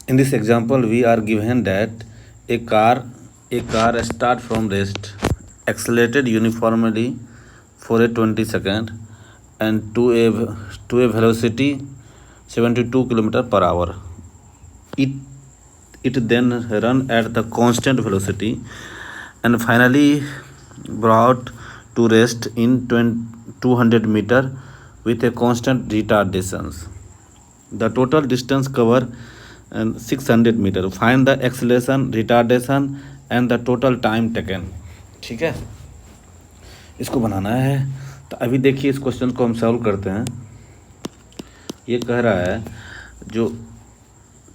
In this example, we are given that a car start from rest, accelerated uniformly for a 20 second and to a velocity 72 km/h. It then run at the constant velocity and finally brought to rest in 200 meter with a constant retardation. The total distance cover and 600 metre. Find the acceleration, retardation and the total time taken. ठीक है, इसको बनाना है. तो अभी देखिए इस question को हम सॉल्व करते हैं. ये कह रहा है जो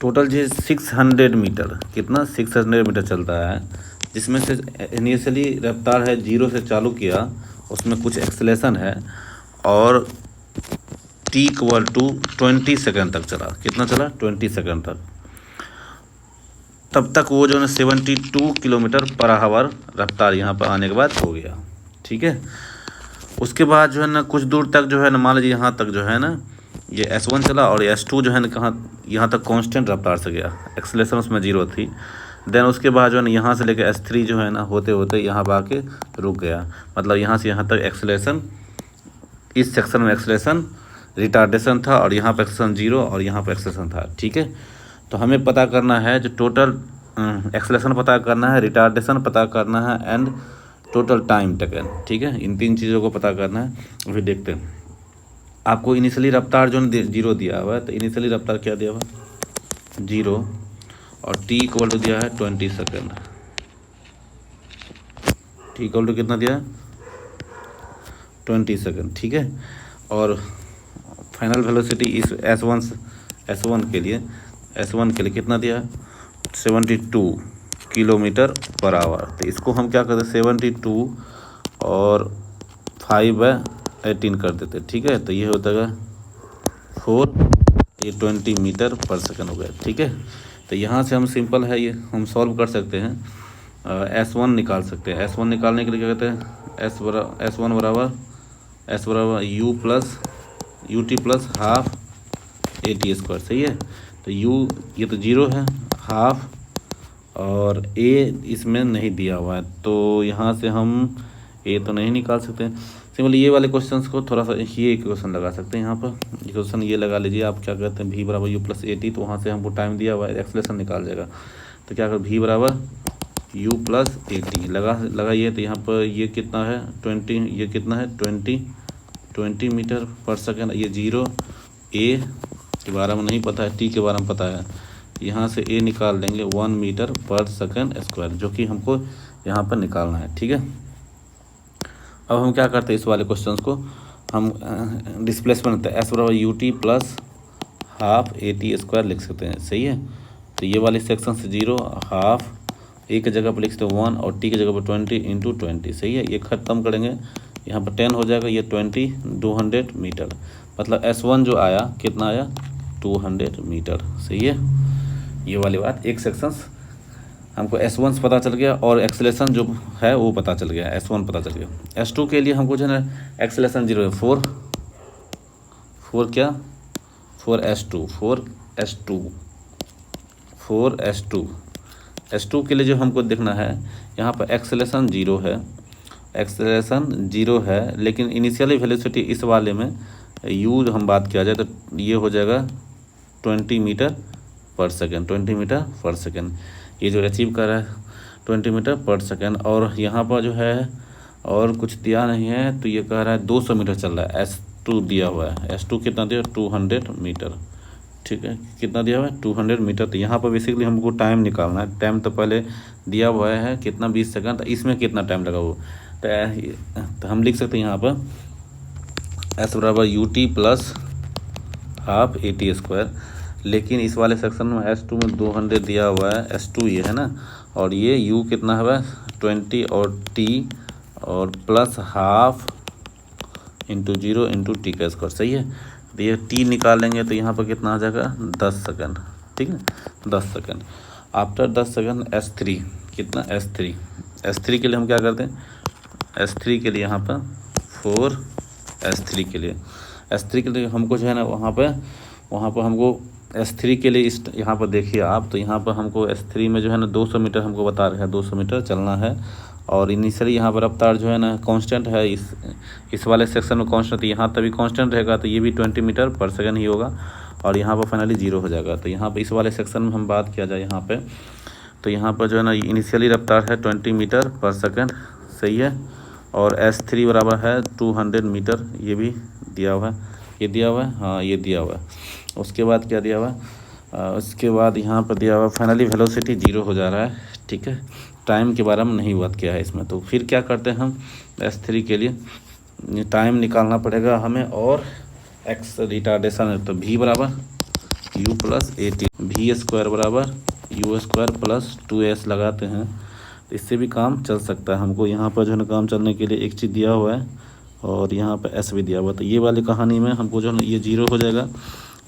टोटल जो 600 मीटर, कितना 600 मीटर चलता है, जिसमें से इनिशियली रफ्तार है 0 से चालू किया, उसमें कुछ एक्सेलरेशन है और टी इक्वल टू 20 सेकंड तक चला. कितना चला? 20 सेकंड तक. तब तक वो जो है 72 km/h रफ्तार यहाँ पर आने के बाद हो गया. ठीक है, उसके बाद जो है ना कुछ दूर तक जो है ना, मान लीजिए यहाँ तक जो है ना ये S1 चला और S2 जो है ना कहाँ, यहाँ तक कांस्टेंट रफ्तार से गया, एक्सेलरेशन उसमें 0 थी. देन उसके बाद जो है ना यहाँ से लेकर S3 जो है ना होते होते यहाँ पर आके रुक गया. मतलब यहाँ से यहाँ तक एक्सेलरेशन, इस सेक्शन में एक्सेलरेशन, रिटार्डेशन था और यहाँ पर एक्सेलरेशन 0 और यहाँ पर एक्सेलरेशन था. ठीक है, तो हमें पता करना है जो टोटल एक्सेलरेशन पता करना है, रिटार्डेशन पता करना है एंड टोटल टाइम टेकन. ठीक है, इन तीन चीज़ों को पता करना है. अभी देखते हैं. आपको इनिशियली रफ्तार जो 0 दिया हुआ है, तो इनिशियली रफ्तार क्या दिया हुआ है? 0 और टी इक्वल टू दिया है 20 सेकेंड. टी इक्वल टू कितना दिया है? 20 सेकेंड. ठीक है, और फाइनल वेलोसिटी इस S1 के लिए कितना दिया है? 72 km/h. तो इसको हम क्या करते हैं? 72 और 5/18 कर देते. ठीक है, तो ये होता है 4, ये 20 मीटर पर सेकंड हो गया. ठीक है, तो यहाँ से हम सिंपल है ये हम सॉल्व कर सकते हैं. S1 निकाल सकते हैं. S1 निकालने के लिए क्या कहते हैं? S1 बराबर ut प्लस हाफ AT². सही है, तो u ये तो 0 है, हाफ और a इसमें नहीं दिया हुआ है, तो यहाँ से हम a तो नहीं निकाल सकते. सिंपल ये वाले क्वेश्चंस को थोड़ा सा ये क्वेश्चन लगा सकते हैं. यहाँ पर क्वेश्चन ये लगा लीजिए आप, क्या कहते हैं, v बराबर u प्लस AT. तो वहाँ से हमको टाइम दिया हुआ है, एक्सेलरेशन निकाल जाएगा. तो क्या कर v बराबर u प्लस AT लगाइए. तो यहाँ पर ये कितना है? 20. ये कितना है? 20 मीटर पर सेकेंड. ये 0, a के बारे में नहीं पता है, टी के बारे में पता है. यहाँ से a निकाल लेंगे 1 मीटर पर सेकेंड स्क्वायर, जो कि हमको यहाँ पर निकालना है. ठीक है, अब हम क्या करते हैं, इस वाले क्वेश्चंस को हम डिस्प्लेसमेंट S बराबर ut प्लस हाफ AT² लिख सकते हैं. सही है, तो ये वाले सेक्शन से 0, हाफ a की जगह पर लिख सकते हैं 1 और t की जगह पर 20 × 20. सही है, ये ख़त्म करेंगे, यहाँ पर 10 हो जाएगा. ये 200 मीटर. मतलब S1 जो आया कितना आया? 200 मीटर. सही है, ये वाली बात. एक सेक्शंस हमको S1 पता चल गया और एक्सेलरेशन जो है वो पता चल गया, S1 पता चल गया. S2 के लिए हमको जो है ना एक्सेलरेशन 0 है, 4 क्या? 4S2 के लिए जो हमको देखना है, यहाँ पर एक्सेलरेशन 0 है, लेकिन इनिशियली वेलोसिटी इस वाले में u हम बात किया जाए तो ये हो जाएगा 20 मीटर पर सेकेंड. ये जो अचीव कर रहा है 20 मीटर पर सेकेंड. और यहाँ पर जो है और कुछ दिया नहीं है, तो ये कह रहा है 200 मीटर चल रहा है. S2 दिया हुआ है. S2 कितना दिया? 200 मीटर. ठीक है, कितना दिया हुआ है? 200 मीटर. तो यहाँ पर बेसिकली हमको टाइम निकालना है. टाइम तो पहले दिया हुआ है कितना? 20 सेकंड. तो इसमें कितना टाइम लगा वो? तो हम लिख सकते हैं यहाँ पर S बराबर ut प्लस हाफ AT². लेकिन इस वाले सेक्शन में S2 में 200 दिया हुआ है. S2 ये है ना, और ये u कितना है? 20 और t और plus half into 0 into t². सही है, तो ये t निकाल लेंगे तो यहाँ पर कितना आ जाएगा? 10 सेकंड. ठीक है, 10 सेकंड. आफ्टर 10 सेकंड S3 कितना? S3 के लिए हम क्या करते हैं? S3 के लिए यहाँ पर 4 S3 के लिए हमको जो है ना वहाँ पर हमको S3 के लिए इस यहाँ पर देखिए आप, तो यहाँ पर हमको S3 में जो है ना 200 मीटर हमको बता रहे हैं, 200 मीटर चलना है। और इनिशियली यहाँ पर रफ्तार जो है ना कांस्टेंट है, इस वाले सेक्शन में कांस्टेंट, यहाँ तभी कांस्टेंट रहेगा, तो ये भी 20 मीटर पर सेकंड ही होगा। और यहाँ पर फाइनली 0 हो जाएगा। तो यहाँ पर इस वाले सेक्शन में हम बात किया जाए यहाँ पे, तो यहाँ पर जो है ना इनिशियली रफ्तार है 20 मीटर पर सेकंड, सही है। और S3 बराबर है 200 मीटर, ये भी दिया हुआ है, ये दिया हुआ है, हाँ ये दिया हुआ है। उसके बाद क्या दिया हुआ है, उसके बाद यहाँ पर दिया हुआ फाइनली वेलोसिटी 0 हो जा रहा है, ठीक है। टाइम के बारे में नहीं बात किया है इसमें। तो फिर क्या करते हैं हम S3 के लिए टाइम निकालना पड़ेगा हमें, और एक्स रिटार्डेशन है, तो V बराबर U plus AT, V square बराबर U स्क्वायर प्लस 2S लगाते हैं, तो इससे भी काम चल सकता है। हमको यहाँ पर जो है ना काम चलने के लिए एक चीज़ दिया हुआ है, और यहाँ पर S भी दिया हुआ है। तो ये वाली कहानी में हमको जो है ना ये 0 हो जाएगा।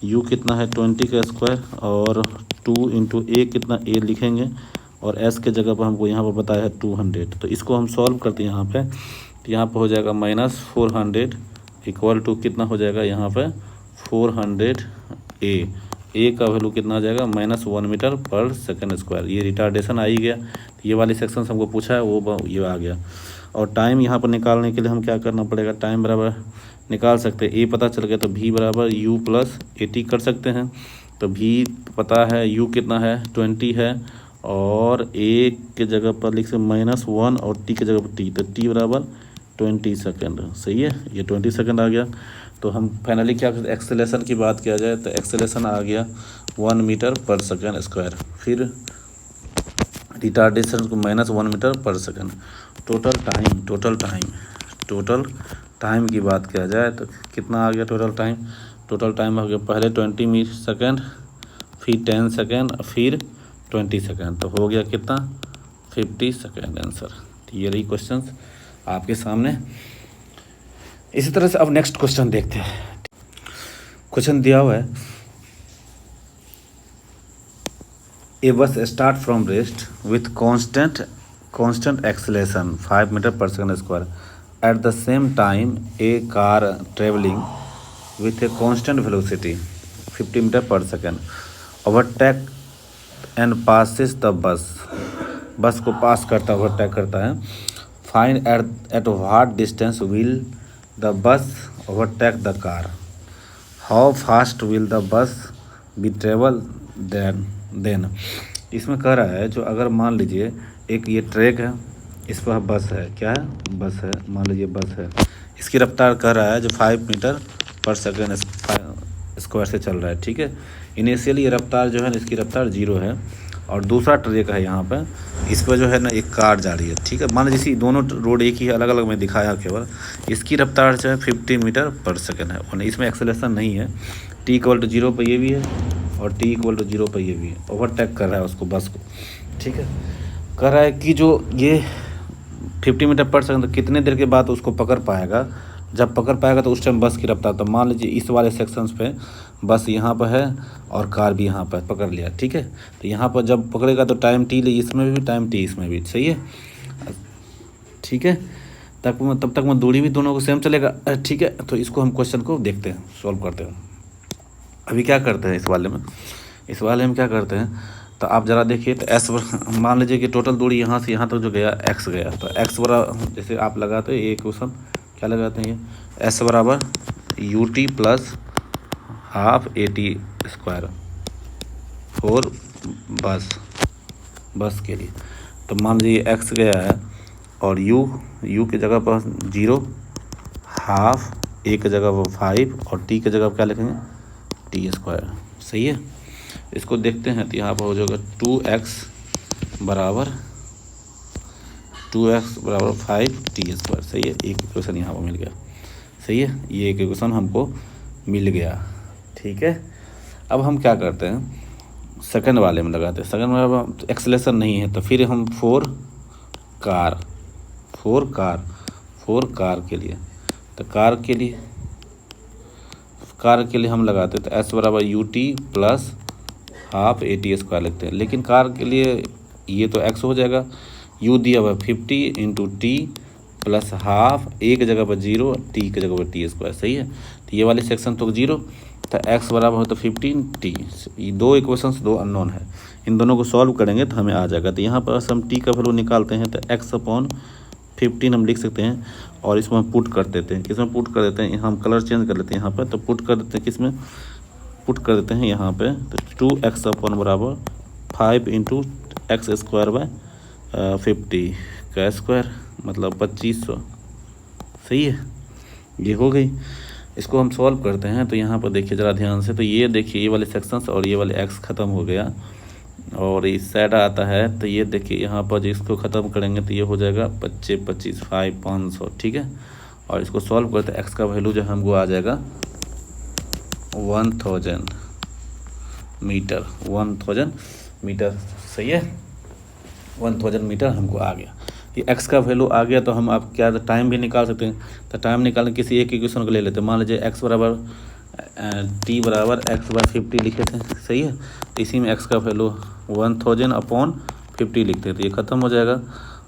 U कितना है 20 का स्क्वायर, और 2 इंटू A कितना A लिखेंगे, और S के जगह पर हमको यहाँ पर बताया है 200। तो इसको हम सॉल्व करते हैं यहाँ पे, तो यहाँ पर हो जाएगा -400 इक्वल टू कितना हो जाएगा यहाँ पे 400 A का वैल्यू कितना आ जाएगा -1 मीटर पर सेकंड स्क्वायर। ये रिटार्डेशन आ ही गया, ये वाली सेक्शन हमको पूछा है वो ये आ गया। और टाइम यहाँ पर निकालने के लिए हम क्या करना पड़ेगा, टाइम बराबर निकाल सकते हैं, A पता चल गया तो V बराबर U प्लस AT कर सकते हैं। तो V पता है, U कितना है 20 है, और A के जगह पर लिख सकते -1 और T के जगह पर T, तो T बराबर 20 सेकेंड, सही है, ये 20 सेकेंड आ गया। तो हम फाइनली क्या करते हैं, एक्सेलेरेशन की बात किया जाए तो एक्सेलेरेशन आ गया 1 मीटर पर सेकेंड स्क्वायर, फिर रिटार्डेशन को -1 मीटर पर सेकेंड। टोटल टाइम की बात किया जाए तो कितना आ गया टोटल टाइम आ गया, पहले 20 सेकेंड, फिर 10 सेकेंड, फिर 20 सेकेंड, तो हो गया कितना 50 सेकेंड आंसर। तो ये रही क्वेश्चन आपके सामने। इसी तरह से अब नेक्स्ट क्वेश्चन देखते हैं। क्वेश्चन दिया हुआ है, a bus start from rest with constant acceleration 5 metre per second square, at the same time a car travelling with a constant velocity 50 metre per second overtake and passes the bus को pass करता overtake करता है। Find at what distance will the bus overtake the car, how fast will the bus be travel then. इसमें कह रहा है, जो अगर मान लीजिए एक ये ट्रैक है, इस पर बस है, क्या है बस है, मान लीजिए बस है, इसकी रफ्तार कह रहा है जो 5 मीटर पर सेकेंड स्क्वायर से चल रहा है, ठीक है। इनिशियली ये रफ्तार जो है ना, इसकी रफ्तार 0 है, और दूसरा ट्रैक है यहाँ पे, इस पर जो है ना एक कार जा रही है, ठीक है। मान लीजिए दोनों रोड एक ही है, अलग अलग में दिखाया केवल, इसकी रफ्तार जो है 50 मीटर पर सेकंड है, और इसमें एक्सेलरेशन नहीं है। T = 0 पर ये भी है, और T = 0 पर ये भी है। ओवरटेक कर रहा है उसको, बस को, ठीक है। कह रहा है कि जो ये 50 मीटर पर सेकंड, तो कितने देर के बाद उसको पकड़ पाएगा, जब पकड़ पाएगा तो उस टाइम बस की रफ्तार। तो मान लीजिए इस वाले सेक्शंस पे बस यहाँ पर है और कार भी यहाँ पर पकड़ लिया, ठीक है। तो यहाँ पर जब पकड़ेगा तो टाइम T ले, इसमें भी टाइम T इसमें भी, सही है, ठीक है। तब तक में दूरी भी दोनों को सेम चलेगा, ठीक है। तो इसको हम क्वेश्चन को देखते हैं, सॉल्व करते हैं। अभी क्या करते हैं इस वाले में क्या करते हैं, तो आप ज़रा देखिए। तो S मान लीजिए कि टोटल दूरी यहाँ से यहाँ तक जो गया x गया, तो x बराबर, जैसे आप लगाते हैं ये क्वेश्चन क्या लगाते हैं, ये S बराबर UT plus half AT square और बस के लिए। तो मान लीजिए x गया है, और u की जगह पर 0, हाफ, a की जगह पर 5, और t की जगह पर क्या लिखेंगे T स्क्वायर, सही है। इसको देखते हैं, तो यहाँ पर हो जाएगा 2x बराबर 5T स्क्वायर, सही है। एक इक्वेशन यहाँ पर मिल गया, सही है, ये एक इक्वेशन हमको मिल गया, ठीक है। अब हम क्या करते हैं, सेकंड वाले में लगाते हैं। सेकंड वाले एक्सेलरेशन नहीं है, तो फिर हम 4 कार के लिए, तो कार के लिए हम लगाते हैं, तो S बराबर UT plus half AT square लिखते हैं। लेकिन कार के लिए ये तो x हो जाएगा, U दिया हुआ 50 into T plus half, a की जगह पर 0, T की जगह पर T स्क्वायर, सही है। तो तो ये वाले सेक्शन तो 0, तो x बराबर हो तो 15t। ये दो इक्वेशंस, दो अननोन है, इन दोनों को सॉल्व करेंगे तो हमें आ जाएगा। तो यहाँ पर हम t का वैल्यू निकालते हैं तो x/15 हम लिख सकते हैं, और इसमें हम पुट कर देते हैं। किसमें पुट कर देते हैं, हम कलर चेंज कर लेते हैं यहाँ पर, तो पुट कर देते हैं किसमें, पुट कर देते हैं यहाँ पे, तो 2x/, बराबर 5 × x²/50 का स्क्वायर, मतलब 2500। सही है, ये हो गई। इसको हम सॉल्व करते हैं तो यहाँ पर देखिए ज़रा ध्यान से, तो ये देखिए ये वाले सेक्शंस और ये वाले x ख़त्म हो गया, और इस साइड आता है तो ये देखिए यहाँ पर जिसको ख़त्म करेंगे तो ये हो जाएगा 25 25 500, ठीक है। और इसको सॉल्व करते हैं, x का वैल्यू जो हमको आ जाएगा 1000 मीटर, 1000 मीटर। सही है, 1000 मीटर हमको आ गया। ये x का वैल्यू आ गया तो हम आप क्या टाइम भी निकाल सकते हैं। तो टाइम निकालने किसी एक इक्वेशन को ले लेते हैं। मान लीजिए x बराबर t बराबर x/50 लिखे थे। सही है, तो इसी में x का वैल्यू 1000/50 लिखते हैं, तो ये ख़त्म हो जाएगा।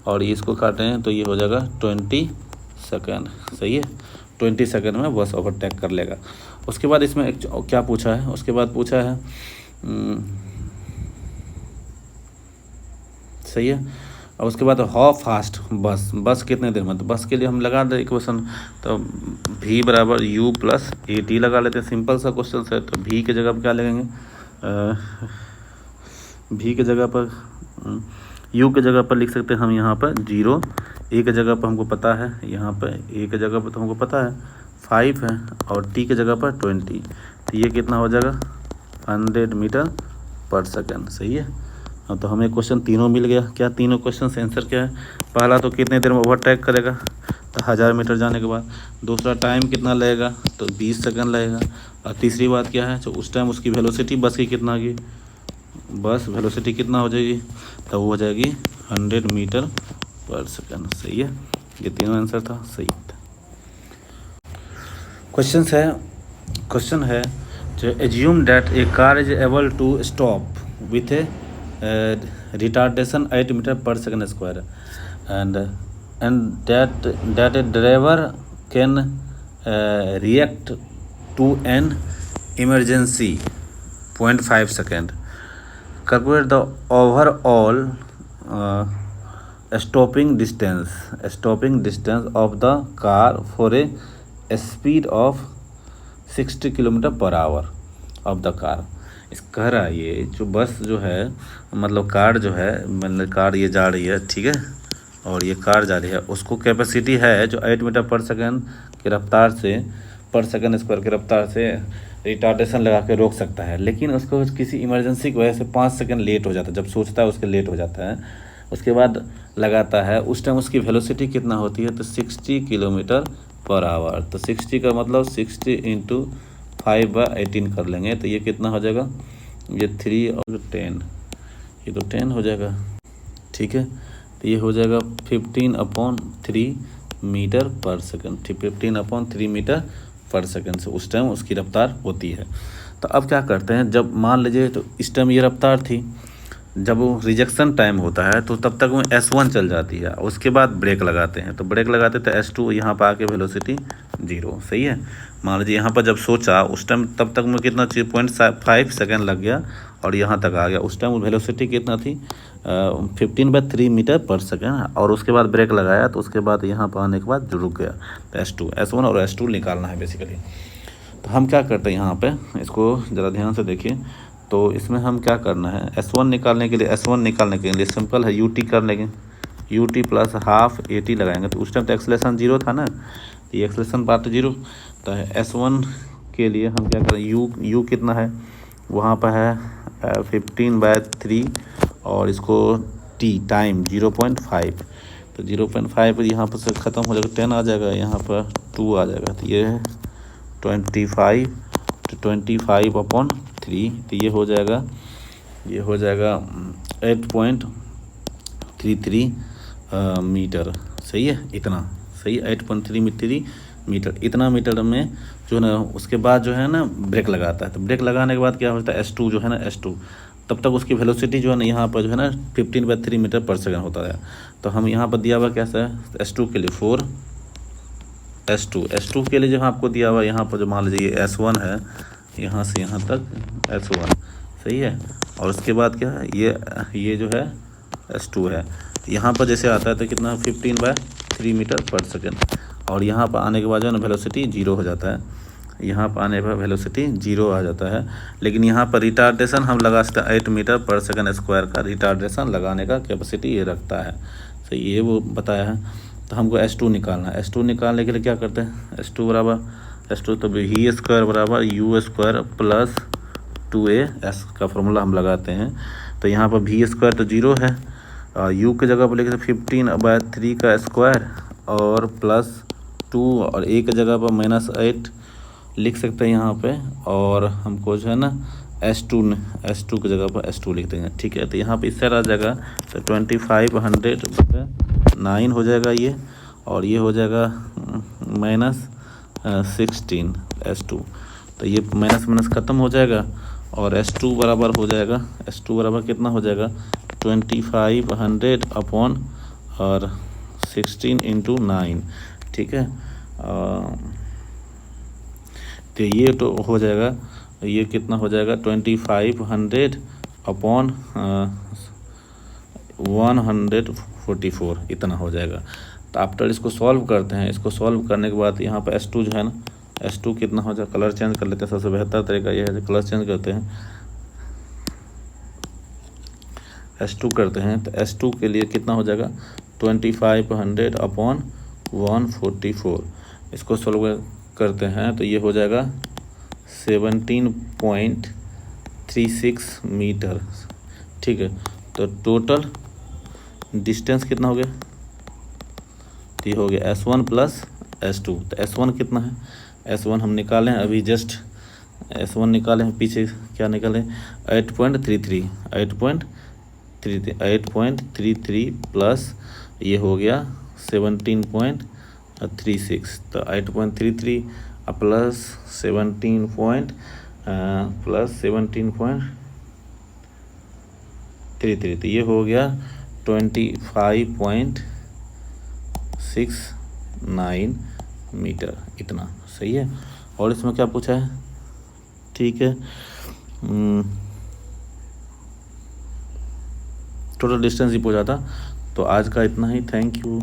और ये इसको काटें तो ये हो जाएगा 20 सेकेंड। सही है, 20 सेकेंड में बस ओवरटेक कर लेगा। उसके बाद इसमें क्या पूछा है, उसके बाद पूछा है सही है, और उसके बाद हाउ फास्ट बस कितने देर में, तो बस के लिए हम लगा दें इक्वेशन, तो v बराबर u + at लगा लेते हैं। सिंपल सा क्वेश्चन है, तो v के जगह पर क्या लगेंगे, v के जगह पर u के जगह पर लिख सकते हैं हम यहाँ पर 0, a के जगह पर हमको पता है, यहाँ पर a के जगह पर तो हमको पता है 5 है, और t के जगह पर 20, तो ये कितना हो जाएगा 100 मीटर पर सेकेंड। सही है, तो हमें क्वेश्चन तीनों मिल गया। क्या तीनों क्वेश्चन से आंसर क्या है, पहला तो कितने देर में ओवरटेक करेगा, तो 1000 मीटर जाने के बाद। दूसरा टाइम कितना लगेगा, तो 20 सेकंड लगेगा। और तीसरी बात क्या है, तो उस टाइम उसकी वेलोसिटी बस की कितना होगी, बस वेलोसिटी कितना हो जाएगी, तो वो हो जाएगी 100 मीटर पर सेकंड। सही है, ये तीनों आंसर था, सही था। क्वेश्चन है जो assume that a car is able to stop with a retardation 8 meter per second square, and that a driver can react to an emergency 0.5 second. Calculate the overall stopping distance of the car for a speed of 60 km/h of the car. इस कह रहा है ये जो बस जो है, मतलब कार जो है, मतलब कार ये जा रही है, ठीक है, और ये कार जा रही है, उसको कैपेसिटी है जो 8 मीटर पर सेकंड की रफ्तार से, पर सेकंड स्क्वायर की रफ्तार से रिटार्डेशन लगा के रोक सकता है। लेकिन उसको किसी इमरजेंसी की वजह से 5 सेकंड लेट हो जाता है, जब सोचता है उसके लेट हो जाता है, उसके बाद लगाता है, उस टाइम उसकी वेलोसिटी कितना होती है, तो 60 km/h। तो 60 का मतलब 60 × 5/18 कर लेंगे, तो ये कितना हो जाएगा, ये 3 और 10, ये तो 10 हो जाएगा, ठीक है। तो ये हो जाएगा 15/3 metre per second, 15/3 metre per second से उस टाइम उसकी रफ्तार होती है। तो अब क्या करते हैं, जब मान लीजिए तो इस टाइम ये रफ्तार थी, जब वो रिजेक्शन टाइम होता है तो तब तक वो S1 चल जाती है, उसके बाद ब्रेक लगाते हैं, तो ब्रेक लगाते तो S2 यहाँ पर आके वेलोसिटी 0। सही है, मान लीजिए यहाँ पर जब सोचा उस टाइम तब तक में कितना चाहिए, 0.5 सेकंड लग गया और यहाँ तक आ गया। उस टाइम वेलोसिटी कितना थी, 15/3 मीटर पर सेकंड, और उसके बाद ब्रेक लगाया तो उसके बाद यहाँ पर आने के बाद जो रुक गया, तो S2, S1 और S2 निकालना है बेसिकली। तो हम क्या करते हैं यहाँ पे, इसको ज़रा ध्यान से देखिए। तो इसमें हम क्या करना है, S1 निकालने के लिए सिंपल है, UT कर लेंगे, UT + ½ AT लगाएंगे। तो उस टाइम तो एक्सेलरेशन 0 था ना, तो ये एक्सेलरेशन बात तो 0, तो S1 के लिए हम क्या करें, U कितना है, वहाँ पर है 15/3, और इसको T टाइम 0.5, तो 0.5 यहाँ पर से ख़त्म हो जाएगा, 10 आ जाएगा, यहाँ पर 2 आ जाएगा, तो ये है 25 तो 25/3, तो ये हो जाएगा 8.33 मीटर। सही है, इतना सही, 8.33 मीटर, इतना मीटर में जो है ना, उसके बाद जो है ना ब्रेक लगाता है। तो ब्रेक लगाने के बाद क्या होता है, S2 जो है ना, S2 तब तक उसकी वेलोसिटी जो है ना यहाँ पर जो है ना 15/3 मीटर पर सेकंड होता है। तो हम यहाँ पर दिया हुआ कैसा है, S2 के लिए 4 S2 के लिए जो आपको दिया हुआ है यहाँ पर, जो मान लीजिए S1 है, यहाँ से यहाँ तक S1, सही है। और उसके बाद क्या है, ये जो है S2 है। यहाँ पर जैसे आता है तो कितना 15/3 मीटर पर सेकेंड, और यहाँ पर आने के बाद जो है ना वेलोसिटी 0 हो जाता है, यहाँ पर आने पर वेलोसिटी 0 आ जाता है। लेकिन यहाँ पर रिटार्डेशन हम लगा सकते हैं 8 मीटर पर सेकेंड स्क्वायर का रिटार्डेशन लगाने का कैपेसिटी ये रखता है, सही, ये वो बताया है। तो हमको S2 निकालना है। S2 निकालने के लिए क्या करते हैं, S2 तो V स्क्वायर बराबर U स्क्वायर प्लस 2AS का फॉर्मूला हम लगाते हैं। तो यहाँ पर V स्क्वायर तो 0 है, U की जगह पर लिखे 15/3 का स्क्वायर और प्लस 2, और A की जगह पर -8 लिख सकते हैं यहाँ पे। और हमको जो है ना S2 की जगह पर S2 लिख देंगे, ठीक है। तो यहाँ पे इससे आ जाएगा तो 2500/9 हो जाएगा ये, और ये हो जाएगा -16 S2। तो ये माइनस ख़त्म हो जाएगा, और S2 बराबर हो जाएगा, S2 बराबर कितना हो जाएगा 2500/16 × 9, ठीक है। तो ये तो हो जाएगा, ये कितना हो जाएगा 2500/144 इतना हो जाएगा। तो आफ्टर इसको सॉल्व करते हैं। इसको सॉल्व करने के बाद यहाँ पर S2 जो है ना, S2 कितना हो जाएगा, कलर चेंज कर लेते हैं, सबसे बेहतर तरीका यह है कलर चेंज करते हैं, S2 करते हैं। तो S2 के लिए कितना हो जाएगा 2500/144। इसको सॉल्व करते हैं तो ये हो जाएगा 17.36 मीटर, ठीक है। तो टोटल डिस्टेंस कितना हो गया, तो ये हो गया S1 प्लस S2। तो S1 कितना है, S1 हम निकालें अभी, जस्ट S1 निकाले हैं, पीछे क्या निकाले 8.33 प्लस ये हो गया 17.36। तो 8.33 प्लस 17.33, तो ये हो गया 25.69 मीटर, इतना, सही है। और इसमें क्या पूछा है, ठीक है, टोटल डिस्टेंस ही पूछा था। तो आज का इतना ही, थैंक यू।